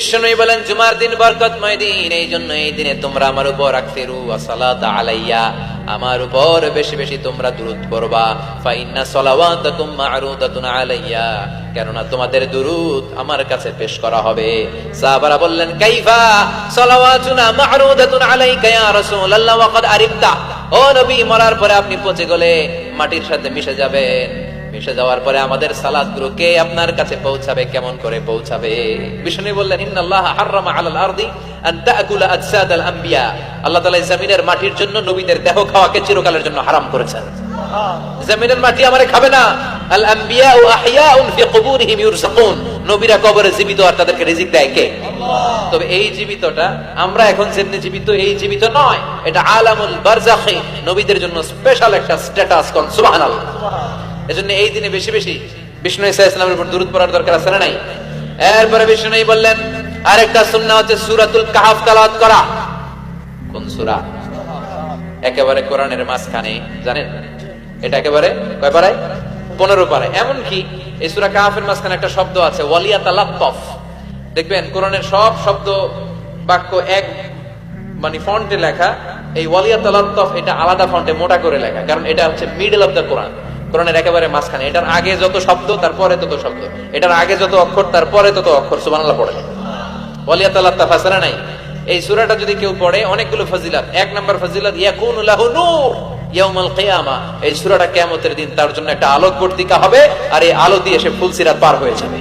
বিশ্বনবী বলেন জুমার দিন বরকতময় দিন, এই জন্য এই দিনে তোমরা আমার উপর আকসিরু আসসালাতা আলাইয়া, আমার উপর বেশি বেশি তোমরা দুরূদ পড়বা। ফা ইন্না সালাওয়াতাকুম মা'রুদাতুন আলাইয়া, কেননা তোমাদের দুরূদ আমার কাছে পেশ করা হবে। সাহাবারা বললেন কাইফা সালাওয়াতুনা মা'রুদাতুন আলাইকা ইয়া রাসূলুল্লাহ ওয়া ক্বাদ আরিফতা, ও নবী মরার পরে আপনি পচে গলে মাটির সাথে মিশে যাবেন, মিশে যাওয়ার পরে আমাদের সালাতগুলো কে আপনার কাছে পৌঁছাবে, কেমন করে পৌঁছাবে? বিষ্ণু বললেন ইন্নাল্লাহ হাররামা আলাল আরদি আন তাকুলা আজসাদাল আমবিয়া, আল্লাহ তাআলা জমিনের মাটির জন্য নবীদের দেহ খাওয়াকে চিরকালের জন্য হারাম করেছেন। জমিনের মাটি আমারে খাবে না। আল আমবিয়া আহইয়াউন ফি কুবুরিহিম ইউরযাকুন, নবীরা কবরে জীবিত আর তাদেরকে রিজিক দেয় কে? আল্লাহ। তবে এই জীবিতটা আমরা এখন যেমনি জীবিত এই জীবিত নয়, এটা আলামুল বারযাখি, নবীদের জন্য স্পেশাল একটা স্ট্যাটাস। কোন সুবহানাল্লাহ। এজন্য এই দিনে বেশি বেশি বিষ্ণু ঈসা ইসলামের উপর দুরূদ পড়ার দরকার আছে না নাই? এরপরে বিষ্ণু বললেন আরেকটা সুন্নাহ হচ্ছে সূরাতুল কাহফ তেলাওয়াত করা। কোন সূরা? একেবারে কোরআনের মাঝখানে, জানেন এটা একেবারে কয় পারায়? 15 পারায়। এমন কি এই সূরা কাহফের মাঝখানে একটা শব্দ আছে ওয়ালিয়াতালাত্তাফ। দেখবেন কোরআনের সব শব্দ বাক্য এক মানে ফন্টে লেখা, এই ওয়ালিয়াতালাত্তাফ এটা আলাদা ফন্টে মোটা করে লেখা, কারণ এটা হচ্ছে মিডল অফ দ্য কোরআন, কোরআনের একেবারে মাঝখানে। এটার আগে যত শব্দ তারপরে তত শব্দ, এটার আগে যত অক্ষর তারপরে তত অক্ষর। সুবহানাল্লাহ পড়ে ওয়ালিয়াতালাত্তাফ আছে না নাই? এই সূরাটা যদি কেউ পড়ে অনেকগুলো ফজিলত। 1 নাম্বার ফজিলত ইয়াকুনু লাহু নূর ইয়াউমাল কিয়ামা, এই সূরাটা কিয়ামতের দিন তার জন্য একটা আলোক বর্তিকা হবে, আর এই আলো দিয়ে সে ফুলসিরাত পার হয়ে যাবে।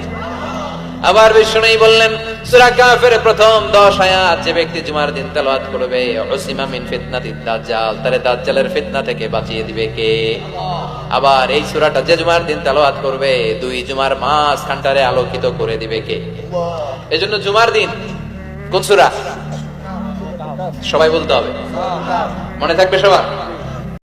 আবার বিষ্ণু বললেন সূরা কাহফের প্রথম 10 আয়াত যে ব্যক্তি জুমার দিন তেলাওয়াত করবে উসিমা মিন ফিতনাতিদ দাজ্জাল, তারে দাজ্জালের ফিতনা থেকে বাঁচিয়ে দিবে কে? আল্লাহ। আবার এই সূরাটা যে জুমার দিন তেলাওয়াত করবে 2 জুমার মাঝখানটারে আলোকিত করে দিবে কে? আল্লাহ। এজন্য জুমার দিন কোন সূরা সবাই বলতে হবে, মনে থাকবে সবার?